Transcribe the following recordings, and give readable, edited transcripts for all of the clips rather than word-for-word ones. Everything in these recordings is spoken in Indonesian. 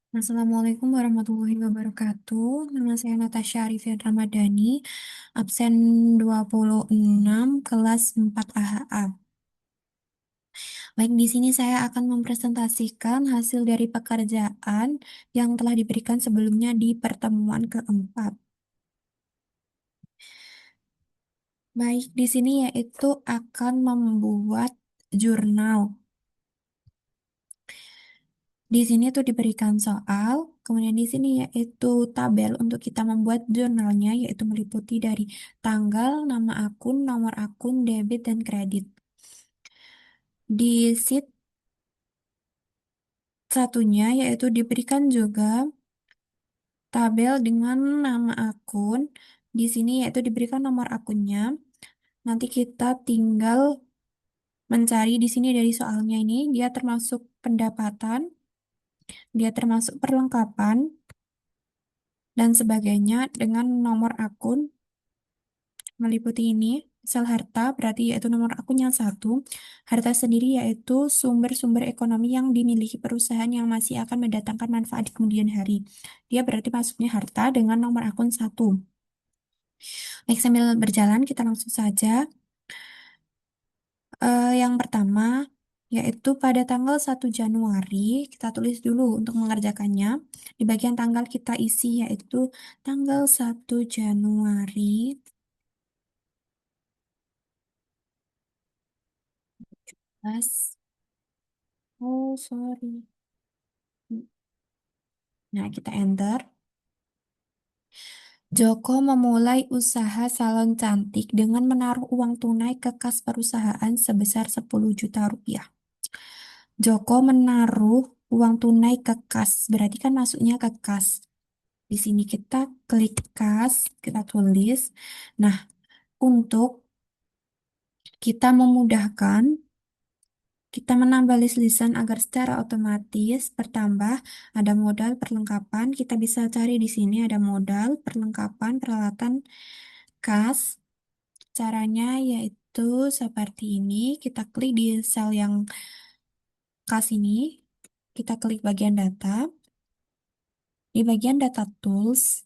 Assalamualaikum warahmatullahi wabarakatuh. Nama saya Natasha Arifin Ramadhani, absen 26 kelas 4 AHA. Baik, di sini saya akan mempresentasikan hasil dari pekerjaan yang telah diberikan sebelumnya di pertemuan keempat. Baik, di sini yaitu akan membuat jurnal. Di sini tuh diberikan soal, kemudian di sini yaitu tabel untuk kita membuat jurnalnya, yaitu meliputi dari tanggal, nama akun, nomor akun, debit, dan kredit. Di sheet satunya yaitu diberikan juga tabel dengan nama akun. Di sini yaitu diberikan nomor akunnya. Nanti kita tinggal mencari di sini dari soalnya ini, dia termasuk pendapatan, dia termasuk perlengkapan, dan sebagainya dengan nomor akun meliputi ini. Sel harta berarti yaitu nomor akun yang satu. Harta sendiri yaitu sumber-sumber ekonomi yang dimiliki perusahaan yang masih akan mendatangkan manfaat di kemudian hari. Dia berarti masuknya harta dengan nomor akun satu. Baik, sambil berjalan kita langsung saja. Yang pertama yaitu pada tanggal 1 Januari, kita tulis dulu untuk mengerjakannya. Di bagian tanggal kita isi yaitu tanggal 1 Januari. Plus. Oh, sorry. Nah, kita enter. Joko memulai usaha salon cantik dengan menaruh uang tunai ke kas perusahaan sebesar 10 juta rupiah. Joko menaruh uang tunai ke kas, berarti kan masuknya ke kas. Di sini kita klik kas, kita tulis. Nah, untuk kita memudahkan, kita menambah list lisan agar secara otomatis bertambah. Ada modal, perlengkapan. Kita bisa cari di sini ada modal, perlengkapan, peralatan, kas. Caranya yaitu seperti ini. Kita klik di sel yang kas ini. Kita klik bagian data. Di bagian data tools,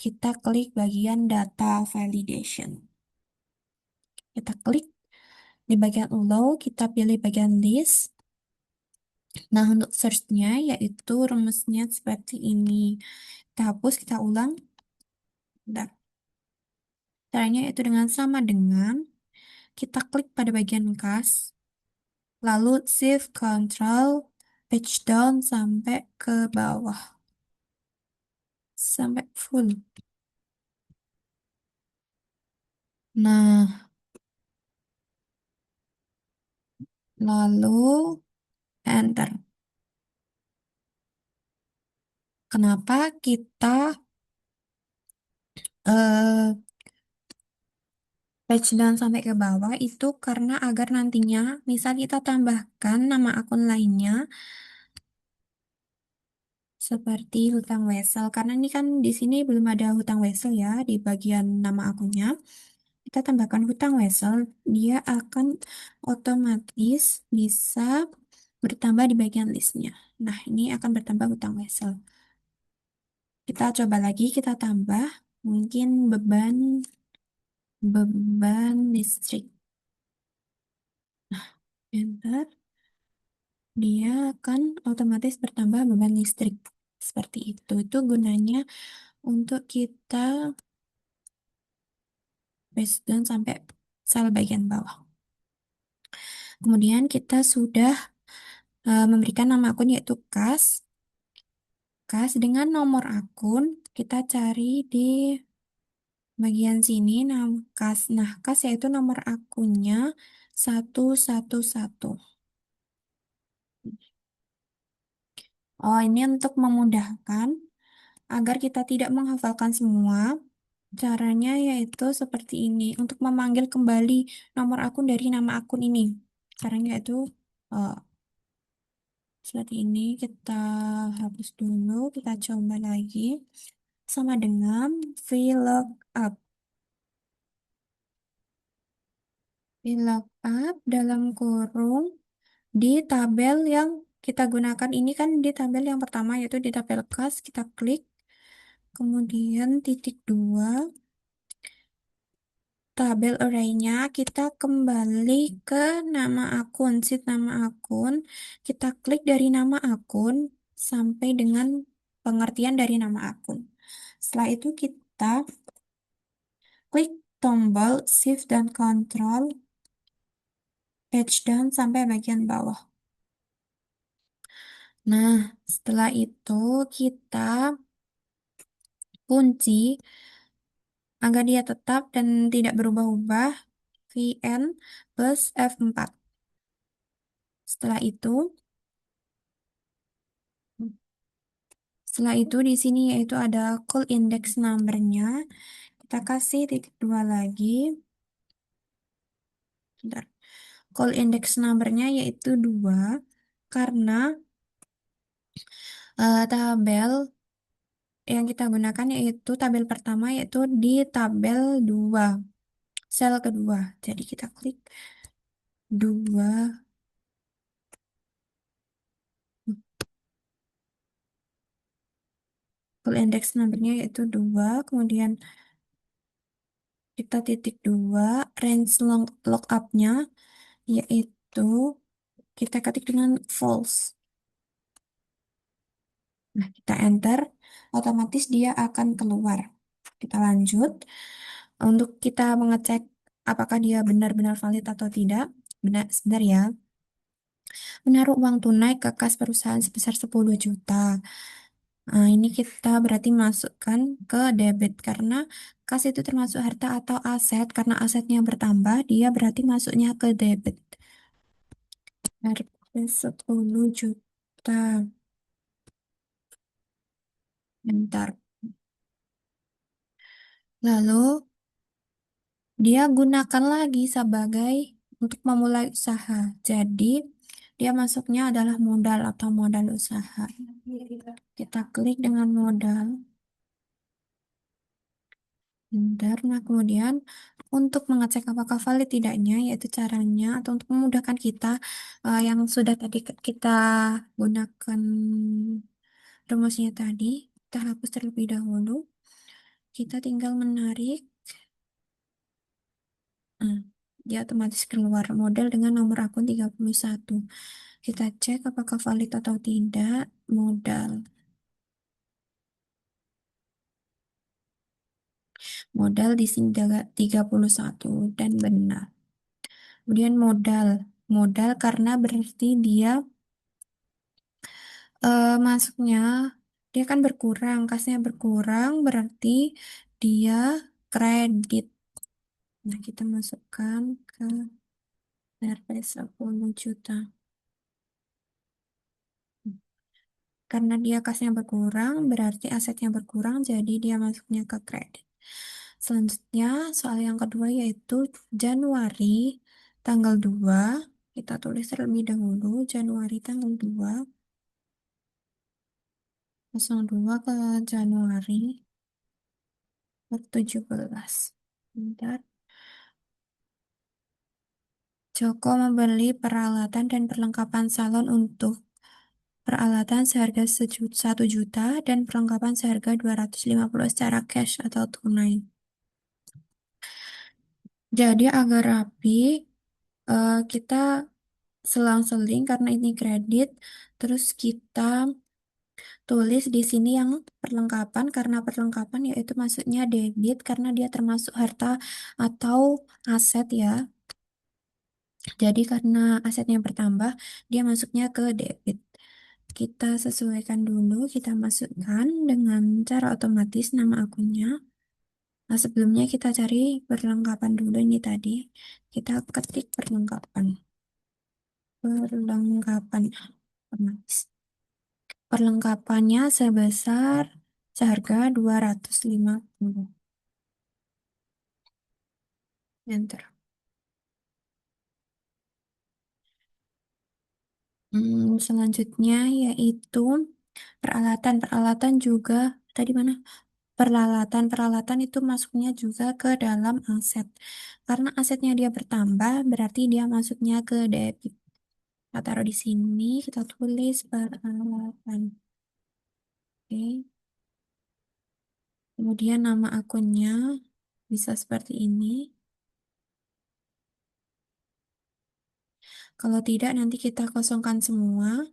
kita klik bagian data validation. Kita klik di bagian low, kita pilih bagian list. Nah, untuk search-nya yaitu rumusnya seperti ini. Kita hapus, kita ulang. Bentar. Caranya yaitu dengan sama dengan kita klik pada bagian kas, lalu shift control page down sampai ke bawah, sampai full. Nah, lalu enter. Kenapa kita eh page down sampai ke bawah itu karena agar nantinya misal kita tambahkan nama akun lainnya seperti hutang wesel, karena ini kan di sini belum ada hutang wesel ya di bagian nama akunnya. Kita tambahkan hutang wesel, dia akan otomatis bisa bertambah di bagian listnya. Nah, ini akan bertambah hutang wesel. Kita coba lagi, kita tambah mungkin beban listrik. Enter, dia akan otomatis bertambah beban listrik. Seperti itu. Itu gunanya untuk kita paste down sampai sel bagian bawah. Kemudian kita sudah memberikan nama akun yaitu kas dengan nomor akun. Kita cari di bagian sini kas. Nah, kas yaitu nomor akunnya 111. Oh, ini untuk memudahkan agar kita tidak menghafalkan semua. Caranya yaitu seperti ini. Untuk memanggil kembali nomor akun dari nama akun ini. Caranya yaitu eh, seperti ini. Kita hapus dulu. Kita coba lagi. Sama dengan VLOOKUP. VLOOKUP dalam kurung di tabel yang kita gunakan ini kan di tabel yang pertama yaitu di tabel kas, kita klik, kemudian titik dua, tabel array-nya, kita kembali ke nama akun, sheet nama akun, kita klik dari nama akun sampai dengan pengertian dari nama akun. Setelah itu kita klik tombol Shift dan Control, page down sampai bagian bawah. Nah, setelah itu kita kunci agar dia tetap dan tidak berubah-ubah VN plus F4. Setelah itu di sini yaitu ada call index number-nya. Kita kasih titik dua lagi. Bentar. Call index number-nya yaitu 2 karena tabel yang kita gunakan yaitu tabel pertama yaitu di tabel 2, sel kedua. Jadi kita klik 2. Call index number-nya yaitu 2, kemudian kita titik 2, range lookup-nya yaitu kita ketik dengan false. Nah, kita enter, otomatis dia akan keluar. Kita lanjut. Untuk kita mengecek apakah dia benar-benar valid atau tidak. Benar, sebentar ya. Menaruh uang tunai ke kas perusahaan sebesar 10 juta. Nah, ini kita berarti masukkan ke debit karena kas itu termasuk harta atau aset. Karena asetnya bertambah, dia berarti masuknya ke debit. RP 10 juta. Bentar. Lalu dia gunakan lagi sebagai untuk memulai usaha. Jadi dia masuknya adalah modal atau modal usaha. Kita klik dengan modal. Bentar. Nah, kemudian untuk mengecek apakah valid tidaknya, yaitu caranya atau untuk memudahkan kita yang sudah tadi kita gunakan rumusnya tadi, kita hapus terlebih dahulu. Kita tinggal menarik. Nah, dia otomatis keluar model dengan nomor akun 31. Kita cek apakah valid atau tidak modal. Modal di sini 31 dan benar. Kemudian modal. Modal karena berarti dia masuknya dia kan berkurang, kasnya berkurang berarti dia kredit. Nah, kita masukkan ke RP 10 juta. Karena dia kasnya berkurang, berarti asetnya berkurang, jadi dia masuknya ke kredit. Selanjutnya, soal yang kedua yaitu Januari tanggal 2. Kita tulis terlebih dahulu, Januari tanggal 2. 02 ke Januari ke 17. Bentar. Joko membeli peralatan dan perlengkapan salon untuk peralatan seharga 1 juta dan perlengkapan seharga 250 secara cash atau tunai. Jadi agar rapi, kita selang-seling karena ini kredit, terus kita tulis di sini yang perlengkapan karena perlengkapan yaitu maksudnya debit karena dia termasuk harta atau aset ya. Jadi karena asetnya bertambah, dia masuknya ke debit. Kita sesuaikan dulu, kita masukkan dengan cara otomatis nama akunnya. Nah, sebelumnya kita cari perlengkapan dulu ini tadi. Kita ketik perlengkapan. Perlengkapan otomatis. Perlengkapannya seharga 250. Enter. Selanjutnya yaitu peralatan. Peralatan juga tadi mana? Peralatan itu masuknya juga ke dalam aset. Karena asetnya dia bertambah, berarti dia masuknya ke debit. Kita taruh di sini, kita tulis peralatan. Oke. Kemudian nama akunnya bisa seperti ini. Kalau tidak, nanti kita kosongkan semua.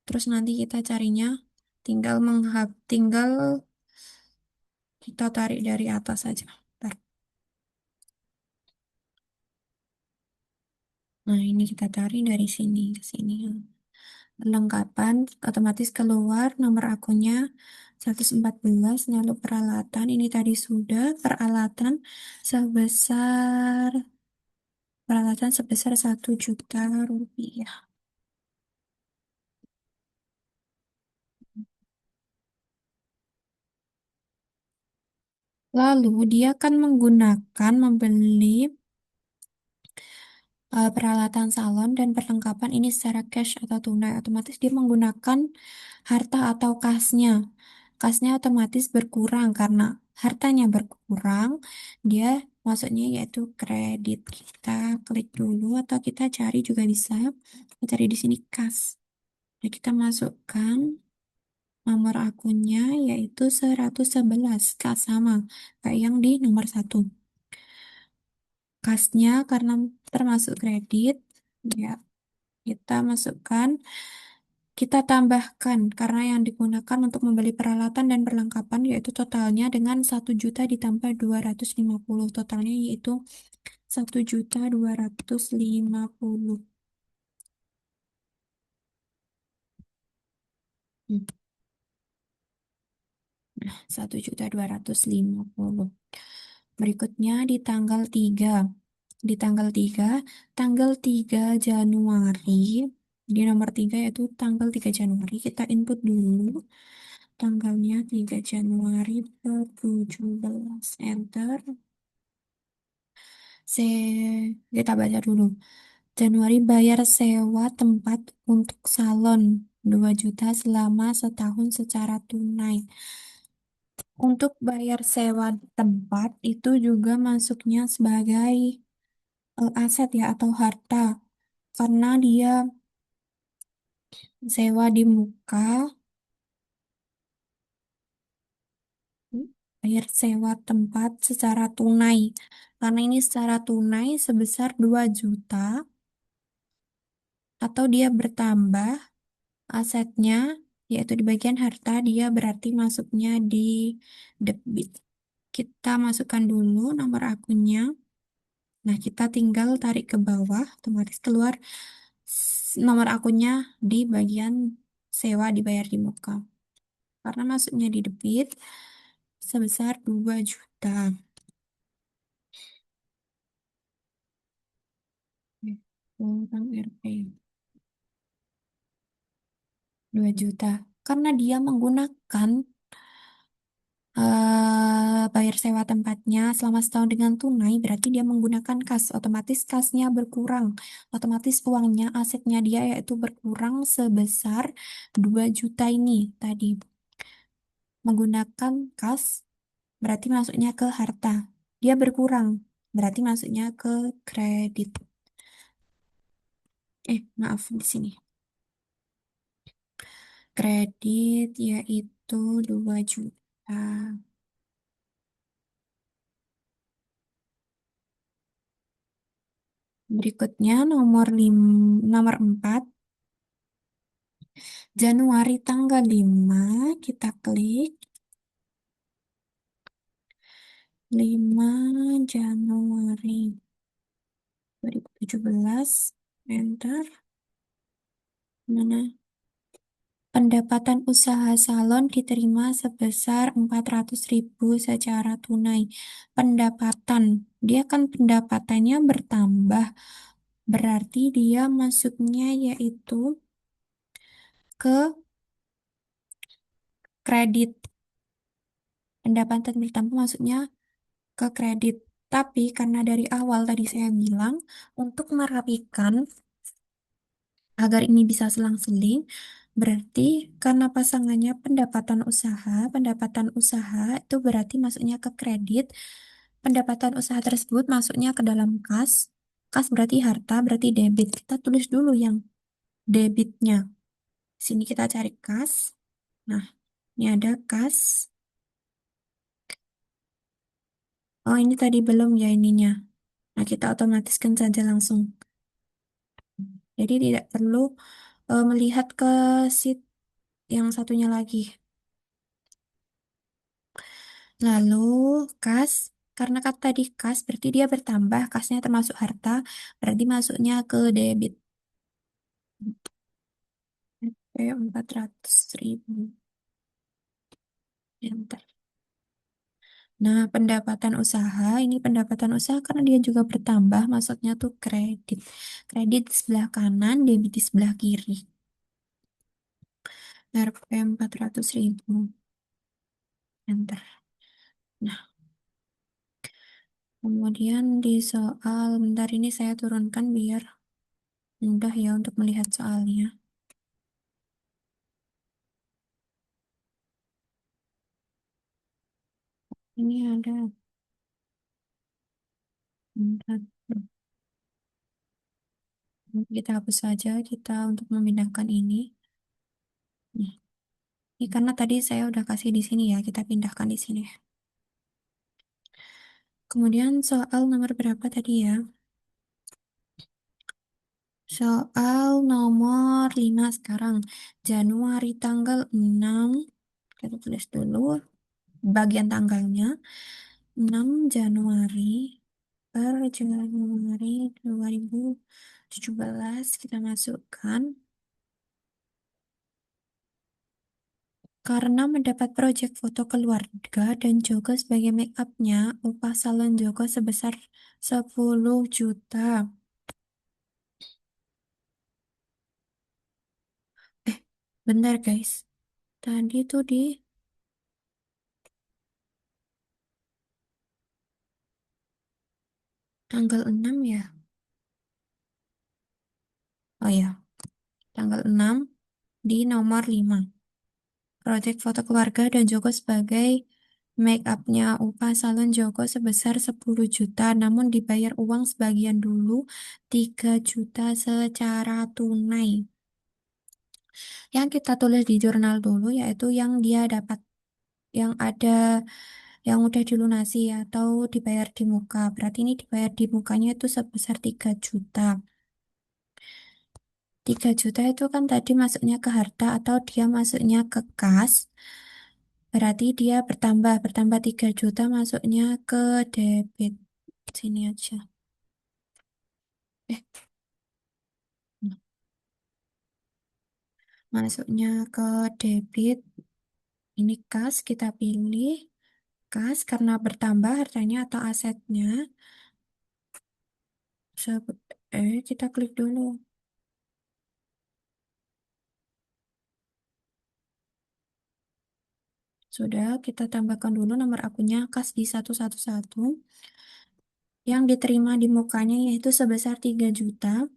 Terus nanti kita carinya tinggal kita tarik dari atas saja. Bentar. Nah, ini kita tarik dari sini ke sini. Perlengkapan otomatis keluar nomor akunnya 114, lalu peralatan ini tadi sudah sebesar peralatan sebesar 1 juta rupiah. Lalu dia akan membeli peralatan salon dan perlengkapan ini secara cash atau tunai. Otomatis dia menggunakan harta atau kasnya. Kasnya otomatis berkurang karena hartanya berkurang. Dia masuknya yaitu kredit. Kita klik dulu atau kita cari juga bisa. Kita cari di sini kas. Nah, kita masukkan nomor akunnya yaitu 111. Kas sama kayak yang di nomor 1. Kasnya karena termasuk kredit, ya kita masukkan, kita tambahkan karena yang digunakan untuk membeli peralatan dan perlengkapan yaitu totalnya dengan 1 juta ditambah 250. Totalnya yaitu 1.250. 1.250. Berikutnya di tanggal 3. Di tanggal 3 Januari, di nomor 3 yaitu tanggal 3 Januari, kita input dulu. Tanggalnya 3 Januari per 17. Enter. Se Kita baca dulu. Januari bayar sewa tempat untuk salon 2 juta selama setahun secara tunai. Untuk bayar sewa tempat itu juga masuknya sebagai aset ya atau harta karena dia sewa di muka, bayar sewa tempat secara tunai. Karena ini secara tunai sebesar 2 juta atau dia bertambah asetnya yaitu di bagian harta dia berarti masuknya di debit. Kita masukkan dulu nomor akunnya. Nah, kita tinggal tarik ke bawah, otomatis keluar nomor akunnya di bagian sewa dibayar di muka. Karena masuknya di debit sebesar 2 juta. Orang RP 2 juta. Karena dia menggunakan bayar sewa tempatnya selama setahun dengan tunai, berarti dia menggunakan kas. Otomatis kasnya berkurang. Otomatis uangnya, asetnya dia yaitu berkurang sebesar 2 juta ini tadi. Menggunakan kas, berarti masuknya ke harta. Dia berkurang, berarti masuknya ke kredit. Maaf di sini. Kredit yaitu 2 juta. Berikutnya nomor 4. Januari tanggal 5 kita klik 5 Januari 2017, enter. Mana? Pendapatan usaha salon diterima sebesar 400.000 secara tunai. Pendapatan, dia kan pendapatannya bertambah. Berarti dia masuknya yaitu ke kredit. Pendapatan bertambah masuknya ke kredit. Tapi karena dari awal tadi saya bilang untuk merapikan agar ini bisa selang-seling, berarti karena pasangannya pendapatan usaha itu berarti masuknya ke kredit, pendapatan usaha tersebut masuknya ke dalam kas, kas berarti harta, berarti debit. Kita tulis dulu yang debitnya. Sini kita cari kas. Nah, ini ada kas. Oh, ini tadi belum ya ininya. Nah, kita otomatiskan saja langsung. Jadi tidak perlu melihat ke sheet yang satunya lagi. Lalu kas, karena kata tadi kas berarti dia bertambah, kasnya termasuk harta, berarti masuknya ke debit. 400.000. Ya, bentar. Nah, pendapatan usaha, ini pendapatan usaha karena dia juga bertambah, maksudnya tuh kredit. Kredit di sebelah kanan, debit di sebelah kiri. RP 400.000. Bentar. Nah, kemudian di soal, bentar ini saya turunkan biar mudah ya untuk melihat soalnya. Ini ada, bentar. Kita hapus saja kita untuk memindahkan ini. Nih, ini karena tadi saya udah kasih di sini ya, kita pindahkan di sini. Kemudian soal nomor berapa tadi ya? Soal nomor 5 sekarang. Januari tanggal 6. Kita tulis dulu bagian tanggalnya. 6 Januari per Januari 2017 kita masukkan. Karena mendapat proyek foto keluarga dan Joko sebagai make upnya, upah salon Joko sebesar 10 juta. Eh, bentar guys. Tadi tuh di tanggal 6 ya? Oh ya, tanggal 6 di nomor 5. Proyek foto keluarga dan Joko sebagai make upnya upah salon Joko sebesar 10 juta, namun dibayar uang sebagian dulu 3 juta secara tunai. Yang kita tulis di jurnal dulu yaitu yang dia dapat, yang ada, yang udah dilunasi atau dibayar di muka. Berarti ini dibayar di mukanya itu sebesar 3 juta. 3 juta itu kan tadi masuknya ke harta atau dia masuknya ke kas. Berarti dia bertambah 3 juta masuknya ke debit. Sini aja. Eh, masuknya ke debit. Ini kas, kita pilih kas karena bertambah hartanya atau asetnya. Kita klik dulu. Sudah, kita tambahkan dulu nomor akunnya kas di 111. Yang diterima di mukanya yaitu sebesar 3 juta.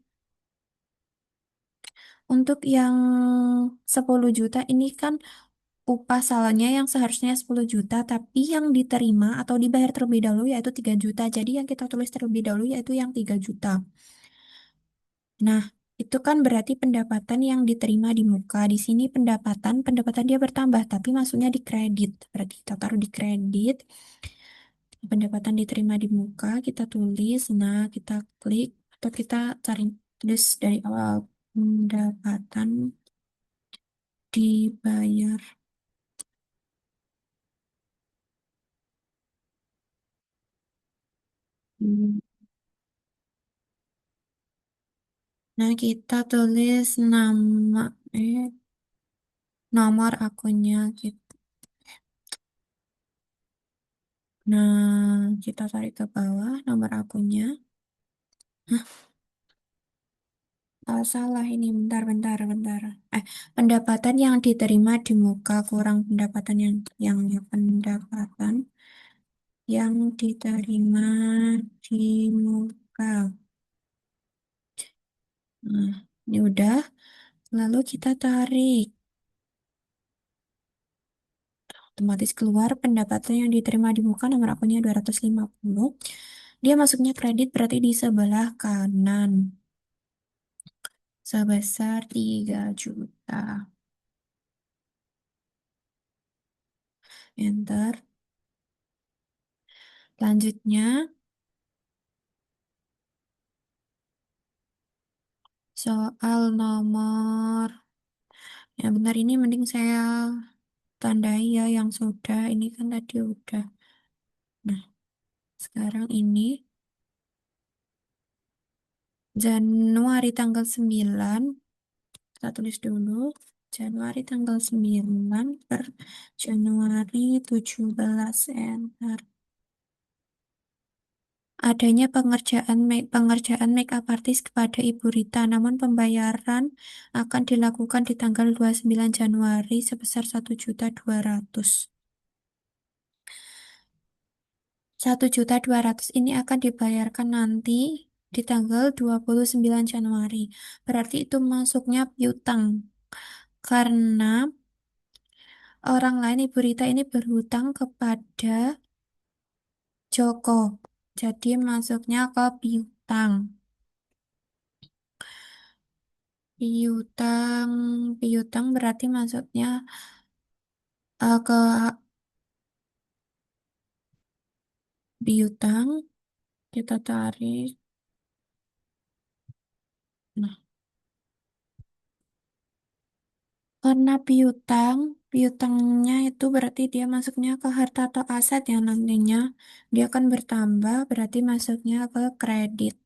Untuk yang 10 juta ini kan upah salonnya yang seharusnya 10 juta, tapi yang diterima atau dibayar terlebih dahulu yaitu 3 juta. Jadi yang kita tulis terlebih dahulu yaitu yang 3 juta. Nah, itu kan berarti pendapatan yang diterima di muka. Di sini pendapatan dia bertambah, tapi masuknya di kredit. Berarti kita taruh di kredit. Pendapatan diterima di muka, kita tulis. Nah, kita klik atau kita cari tulis dari awal pendapatan dibayar. Hmm. Nah, kita tulis eh, nomor akunnya gitu. Nah, kita tarik ke bawah nomor akunnya. Hah, salah ini. Bentar. Pendapatan yang diterima di muka kurang pendapatan yang pendapatan yang diterima di muka. Nah, ini udah. Lalu kita tarik. Otomatis keluar pendapatan yang diterima di muka nomor akunnya 250. Dia masuknya kredit berarti di sebelah kanan. sebesar 3 juta. Enter. Selanjutnya, soal nomor. Ya benar ini mending saya tandai ya yang sudah. Ini kan tadi udah. Nah, sekarang ini Januari tanggal 9. Kita tulis dulu. Januari tanggal 9 per Januari 17. Enter. Adanya pengerjaan make up artist kepada Ibu Rita, namun pembayaran akan dilakukan di tanggal 29 Januari sebesar 1.200.000. 1.200.000 ini akan dibayarkan nanti di tanggal 29 Januari. Berarti itu masuknya piutang. Karena orang lain Ibu Rita ini berhutang kepada Joko. Jadi masuknya ke piutang. Piutang, piutang berarti maksudnya ke piutang kita tarik. Nah, karena piutang, piutangnya itu berarti dia masuknya ke harta atau aset yang nantinya dia akan bertambah, berarti masuknya ke kredit.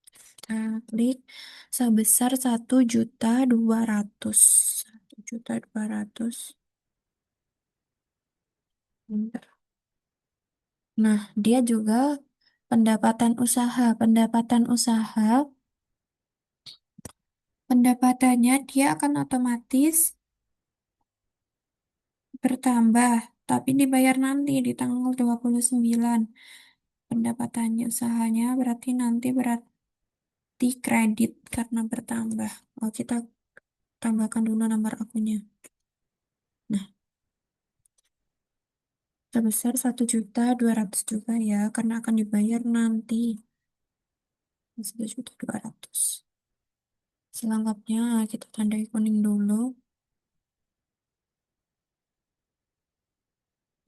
Kita klik sebesar 1.200.000. 1.200.000. Nah, dia juga pendapatan usaha. Pendapatannya dia akan otomatis bertambah, tapi dibayar nanti di tanggal 29. Pendapatannya usahanya berarti nanti berarti kredit karena bertambah. Oh, kita tambahkan dulu nomor akunnya. Nah, sebesar 1.200.000 juga ya, karena akan dibayar nanti. 1.200.000. Selengkapnya kita tandai kuning dulu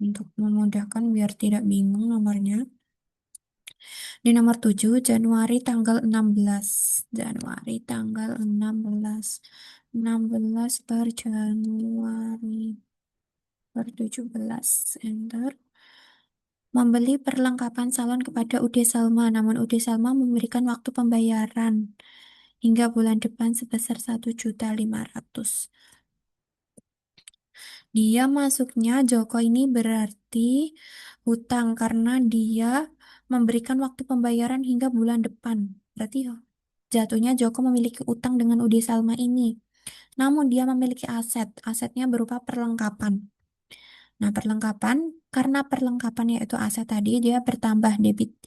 untuk memudahkan biar tidak bingung nomornya. Di nomor 7, Januari tanggal 16. Januari tanggal 16. 16 per Januari per 17. Enter. Membeli perlengkapan salon kepada Ude Salma, namun Ude Salma memberikan waktu pembayaran hingga bulan depan sebesar 1.500.000. Dia masuknya Joko ini berarti hutang karena dia memberikan waktu pembayaran hingga bulan depan. Berarti jatuhnya Joko memiliki utang dengan Udi Salma ini. Namun dia memiliki aset. Asetnya berupa perlengkapan. Nah, perlengkapan, karena perlengkapan yaitu aset tadi, dia bertambah debit.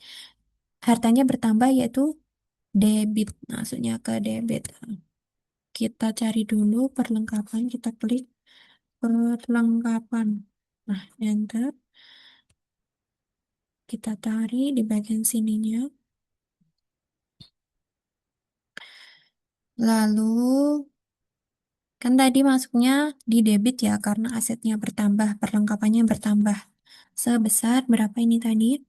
Hartanya bertambah yaitu debit. Maksudnya ke debit. Kita cari dulu perlengkapan, kita klik perlengkapan. Nah, enter. Kita tarik di bagian sininya. Lalu, kan tadi masuknya di debit ya, karena asetnya bertambah, perlengkapannya bertambah. Sebesar berapa ini tadi?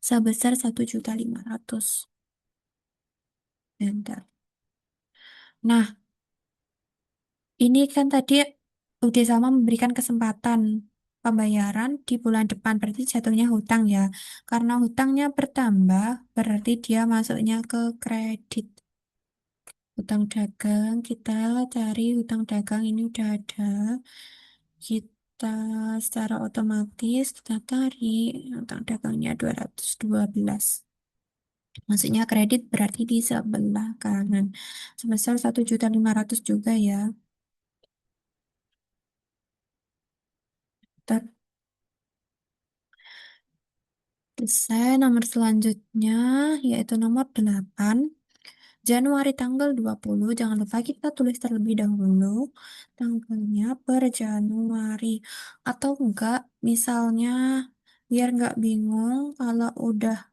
Sebesar 1.500.000. Enter. Nah, ini kan tadi udah sama memberikan kesempatan pembayaran di bulan depan, berarti jatuhnya hutang ya. Karena hutangnya bertambah, berarti dia masuknya ke kredit. Hutang dagang, kita cari hutang dagang ini udah ada. Kita secara otomatis kita tarik hutang dagangnya 212. Maksudnya kredit berarti di sebelah kanan. Sebesar 1.500.000 juga ya. Selesai nomor selanjutnya yaitu nomor 8. Januari tanggal 20. Jangan lupa kita tulis terlebih dahulu tanggalnya per Januari. Atau enggak, misalnya biar enggak bingung kalau udah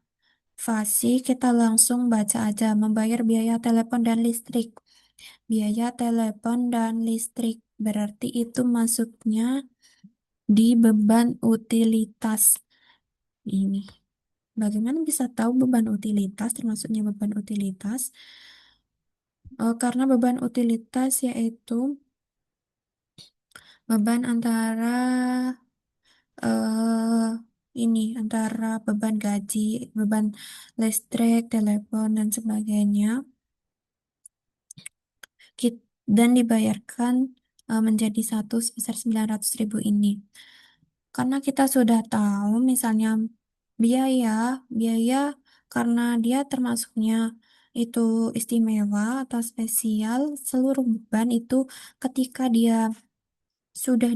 fasih kita langsung baca aja membayar biaya telepon dan listrik. Biaya telepon dan listrik. Berarti itu masuknya di beban utilitas. Ini. Bagaimana bisa tahu beban utilitas, termasuknya beban utilitas? Karena beban utilitas yaitu beban antara antara beban gaji, beban listrik, telepon, dan sebagainya, dan dibayarkan menjadi satu sebesar 900.000 ini. Karena kita sudah tahu misalnya biaya, biaya karena dia termasuknya itu istimewa atau spesial, seluruh beban itu ketika dia sudah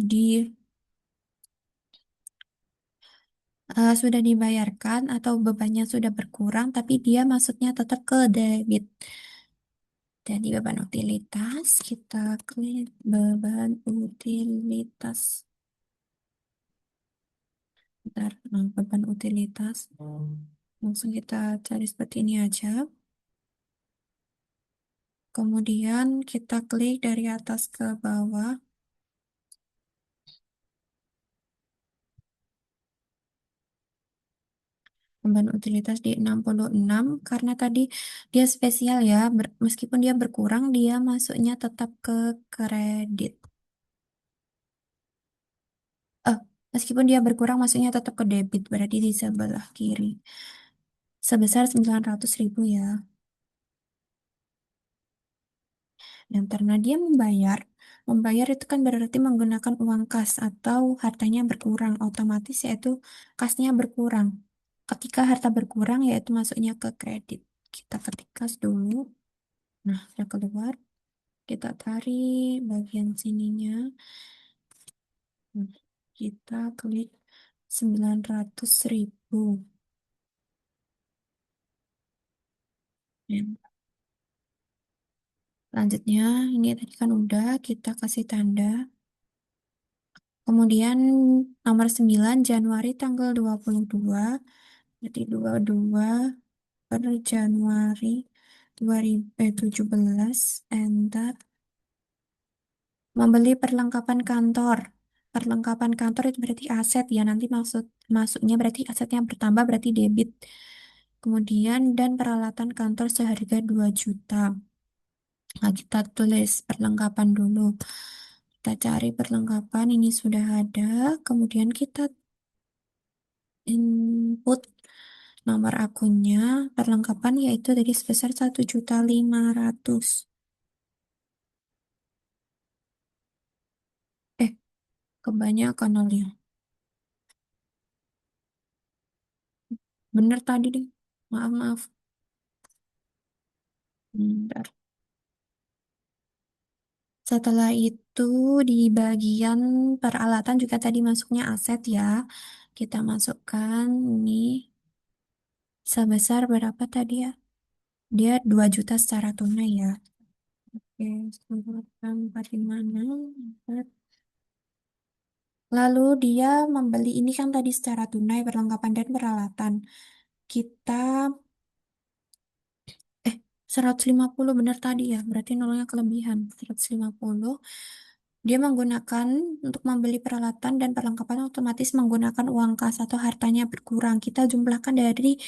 sudah dibayarkan atau bebannya sudah berkurang, tapi dia masuknya tetap ke debit. Jadi beban utilitas, kita klik beban utilitas. Bentar, beban utilitas. Langsung kita cari seperti ini aja. Kemudian kita klik dari atas ke bawah. Beban utilitas di 66 karena tadi dia spesial ya. Meskipun dia berkurang, dia masuknya tetap ke kredit. Eh, Meskipun dia berkurang, masuknya tetap ke debit. Berarti di sebelah kiri. Sebesar 900.000 ya. Dan karena dia membayar itu kan berarti menggunakan uang kas atau hartanya berkurang. Otomatis yaitu kasnya berkurang. Ketika harta berkurang, yaitu masuknya ke kredit. Kita ketik kas dulu. Nah, sudah keluar. Kita tarik bagian sininya. Nah, kita klik 900.000. Ya. Selanjutnya, ini tadi kan udah kita kasih tanda. Kemudian nomor 9 Januari tanggal 22. Jadi 22 per Januari 2017. Enter. Membeli perlengkapan kantor. Perlengkapan kantor itu berarti aset ya. Nanti masuknya berarti asetnya bertambah berarti debit. Kemudian dan peralatan kantor seharga 2 juta. Nah, kita tulis perlengkapan dulu. Kita cari perlengkapan ini sudah ada. Kemudian kita input nomor akunnya. Perlengkapan yaitu tadi sebesar 1.500.000. Eh, kebanyakan ya. Bener tadi deh. Maaf, maaf. Bentar. Setelah itu di bagian peralatan juga tadi masuknya aset ya. Kita masukkan ini sebesar berapa tadi ya? Dia 2 juta secara tunai ya. Oke, 456. Lalu dia membeli ini kan tadi secara tunai perlengkapan dan peralatan. Kita 150 benar tadi ya. Berarti nolnya kelebihan. 150. Dia menggunakan untuk membeli peralatan dan perlengkapan otomatis menggunakan uang kas atau hartanya berkurang. Kita jumlahkan dari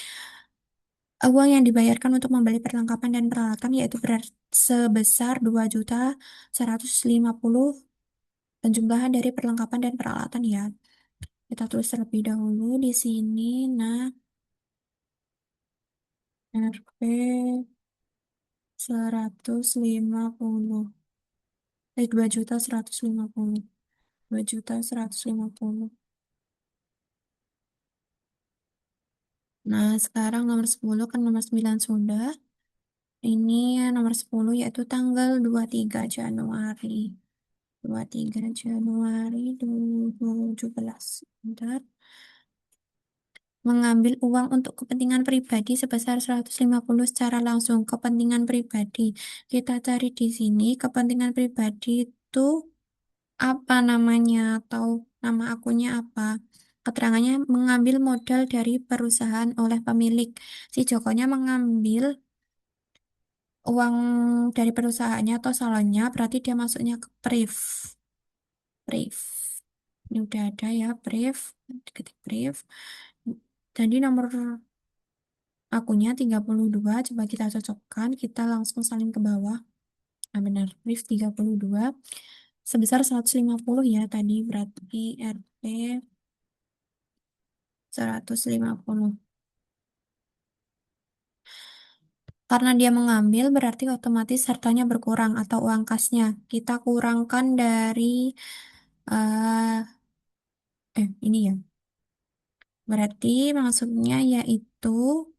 uang yang dibayarkan untuk membeli perlengkapan dan peralatan yaitu sebesar 2.150 penjumlahan dari perlengkapan dan peralatan ya. Kita tulis terlebih dahulu di sini. Nah, RP 150. 2.150. 2.150. Nah, sekarang nomor 10 kan nomor 9 sudah. Ini nomor 10 yaitu tanggal 23 Januari. 23 Januari 2017. Bentar. Mengambil uang untuk kepentingan pribadi sebesar 150 secara langsung. Kepentingan pribadi. Kita cari di sini. Kepentingan pribadi itu apa namanya atau nama akunnya apa. Keterangannya mengambil modal dari perusahaan oleh pemilik. Si Jokonya mengambil uang dari perusahaannya atau salonnya, berarti dia masuknya ke brief. Brief. Ini udah ada ya, brief. Ketik brief. Jadi nomor akunnya 32, coba kita cocokkan. Kita langsung salin ke bawah. Nah, benar. Brief 32. Sebesar 150 ya tadi, berarti RP 150. Karena dia mengambil, berarti otomatis hartanya berkurang atau uang kasnya. Kita kurangkan dari, ini ya. Berarti maksudnya yaitu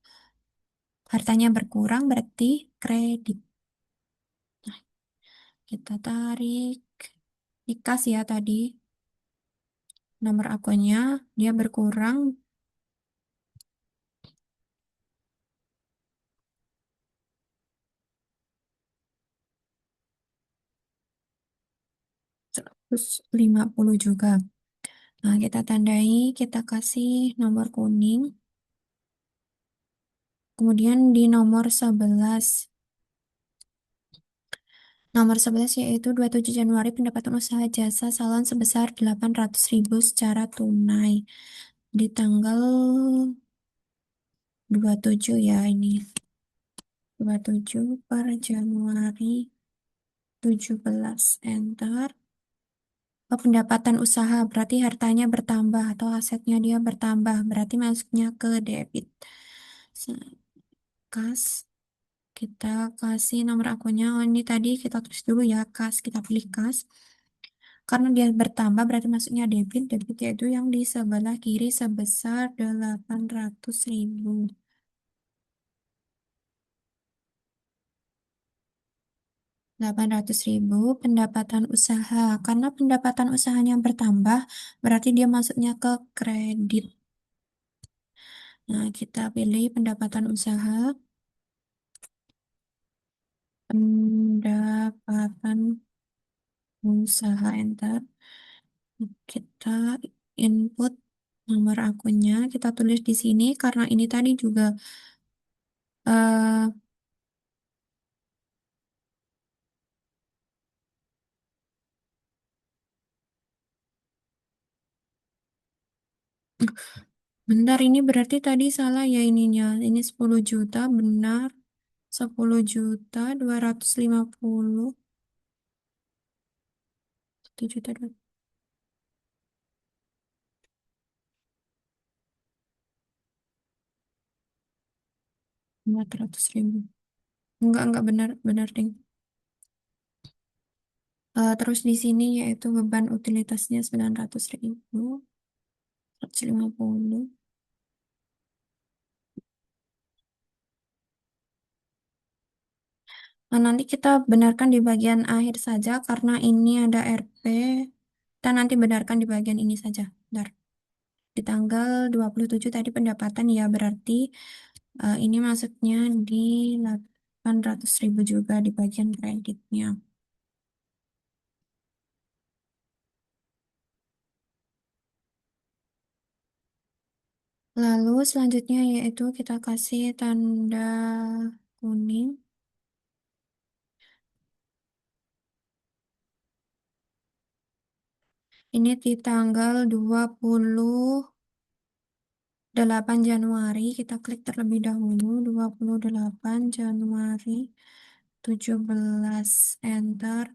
hartanya berkurang, berarti kredit. Kita tarik di kas ya tadi. Nomor akunnya, dia berkurang 150 juga. Nah, kita tandai, kita kasih nomor kuning. Kemudian di nomor 11. Nomor 11 yaitu 27 Januari pendapatan usaha jasa salon sebesar 800.000 secara tunai. Di tanggal 27 ya ini. 27 per Januari 17. Enter. Oh, pendapatan usaha berarti hartanya bertambah atau asetnya dia bertambah. Berarti masuknya ke debit. Kas. Kita kasih nomor akunnya. Oh, ini tadi kita tulis dulu ya, kas. Kita pilih kas. Karena dia bertambah berarti masuknya debit. Debit yaitu yang di sebelah kiri sebesar 800.000. 800.000 pendapatan usaha. Karena pendapatan usahanya bertambah, berarti dia masuknya ke kredit. Nah, kita pilih pendapatan usaha. Pendapatan usaha, enter. Kita input nomor akunnya, kita tulis di sini karena ini tadi juga eh bentar, ini berarti tadi salah ya ininya. Ini 10 juta, benar. 10 juta 250. 1 juta 400.000. Enggak benar, benar, ding. Terus di sini yaitu beban utilitasnya 900.000. 150. Nah, nanti kita benarkan di bagian akhir saja karena ini ada RP. Kita nanti benarkan di bagian ini saja. Bentar. Di tanggal 27 tadi pendapatan ya berarti ini masuknya di 800.000 juga di bagian kreditnya. Lalu selanjutnya yaitu kita kasih tanda kuning. Ini di tanggal 28 Januari. Kita klik terlebih dahulu. 28 Januari 17. Enter.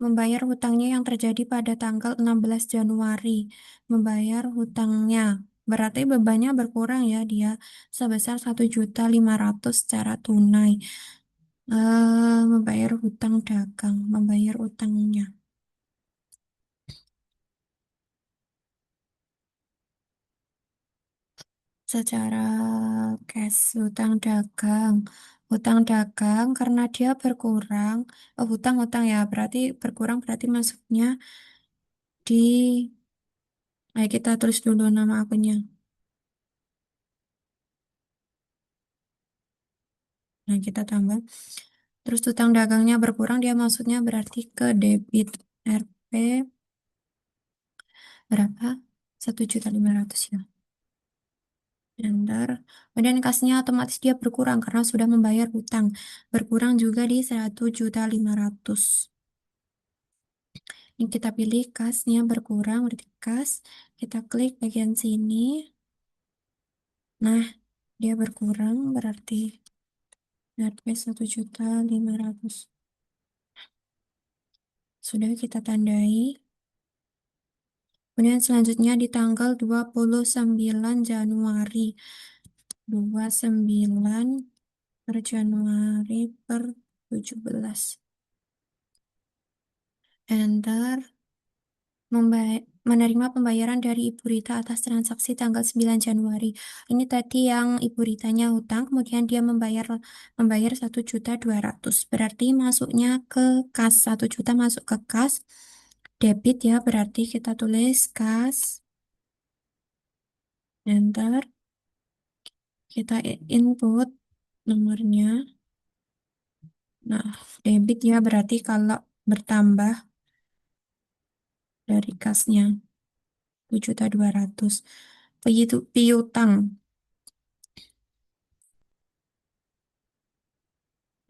Membayar hutangnya yang terjadi pada tanggal 16 Januari. Membayar hutangnya. Berarti bebannya berkurang ya dia sebesar 1.500.000 secara tunai. Membayar hutang dagang, membayar utangnya secara cash, hutang dagang karena dia berkurang. Hutang-hutang ya berarti berkurang berarti masuknya di, kita tulis dulu nama akunnya. Nah, kita tambah. Terus hutang dagangnya berkurang, dia maksudnya berarti ke debit. RP berapa? 1.500.000 ya. Enter. Kemudian kasnya otomatis dia berkurang karena sudah membayar hutang. Berkurang juga di 1.500.000. Ini kita pilih kasnya berkurang, berarti kas. Kita klik bagian sini. Nah, dia berkurang berarti RP 1.500.000. Sudah kita tandai. Kemudian selanjutnya di tanggal 29 Januari. 29 per Januari per 17. Enter. Menerima pembayaran dari Ibu Rita atas transaksi tanggal 9 Januari. Ini tadi yang Ibu Ritanya hutang, kemudian dia membayar 1.200.000. Berarti masuknya ke kas 1 juta masuk ke kas debit ya. Berarti kita tulis kas, enter, kita input nomornya. Nah, debit ya berarti kalau bertambah dari kasnya 7.200.000. Piutang.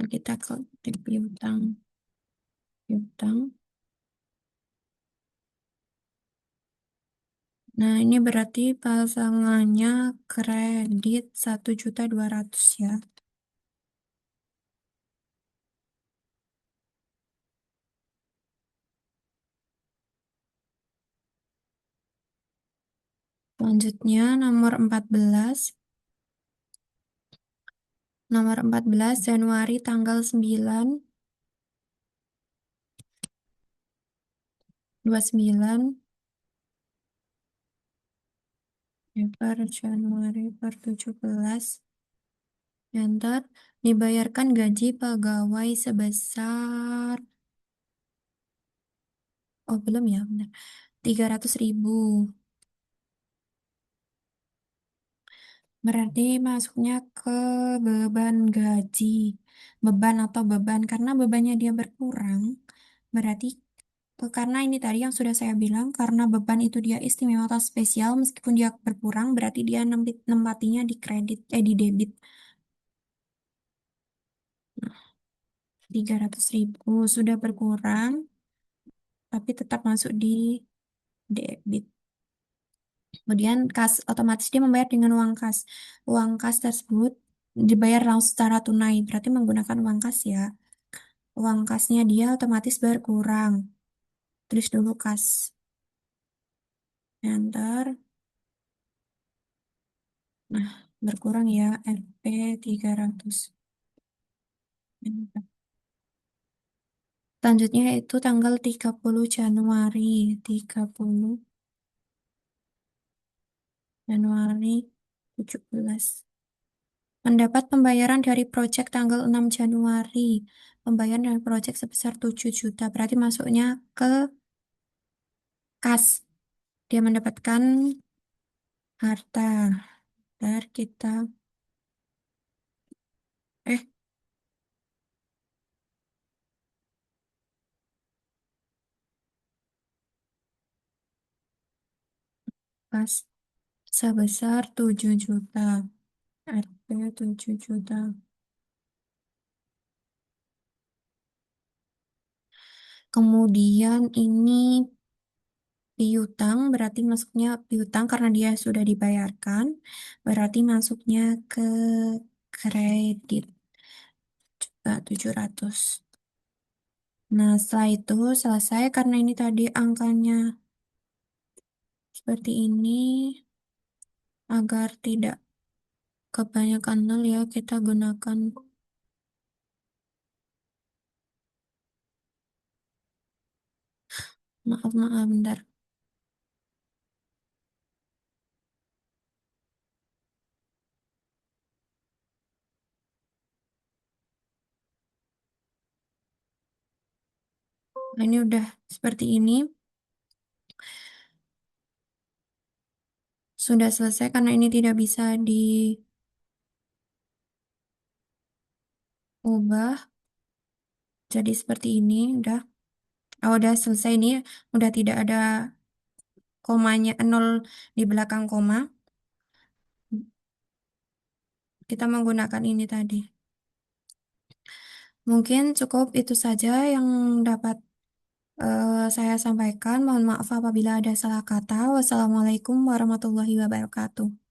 Nah, kita ketik piutang. Piutang. Nah, ini berarti pasangannya kredit 1.200.000 ya. Selanjutnya nomor 14. Nomor 14 Januari tanggal 9, 29 per Januari per 17. Enter. Dibayarkan gaji pegawai sebesar, oh belum ya, benar. 300.000. Berarti masuknya ke beban gaji. Beban atau beban. Karena bebannya dia berkurang. Berarti karena ini tadi yang sudah saya bilang. Karena beban itu dia istimewa atau spesial. Meskipun dia berkurang. Berarti dia nempatinya di kredit. Di debit. Nah, 300.000 sudah berkurang. Tapi tetap masuk di debit. Kemudian kas otomatis dia membayar dengan uang kas. Uang kas tersebut dibayar langsung secara tunai, berarti menggunakan uang kas ya. Uang kasnya dia otomatis berkurang. Tulis dulu kas. Enter. Nah, berkurang ya RP 300. Enter. Selanjutnya itu tanggal 30 Januari. 30 Januari 17. Mendapat pembayaran dari proyek tanggal 6 Januari. Pembayaran dari proyek sebesar 7 juta. Berarti masuknya ke kas. Dia mendapatkan harta. Ntar kita, eh, kas sebesar 7 juta. RP 7 juta. Kemudian ini piutang, berarti masuknya piutang karena dia sudah dibayarkan. Berarti masuknya ke kredit. 700. Nah, setelah itu selesai karena ini tadi angkanya seperti ini. Agar tidak kebanyakan nol ya, kita gunakan, maaf, bentar. Nah, ini udah seperti ini. Sudah selesai karena ini tidak bisa diubah. Jadi seperti ini, udah. Oh, udah selesai ini. Udah tidak ada komanya, nol di belakang koma. kita menggunakan ini tadi. Mungkin cukup itu saja yang dapat saya sampaikan. Mohon maaf apabila ada salah kata. Wassalamualaikum warahmatullahi wabarakatuh.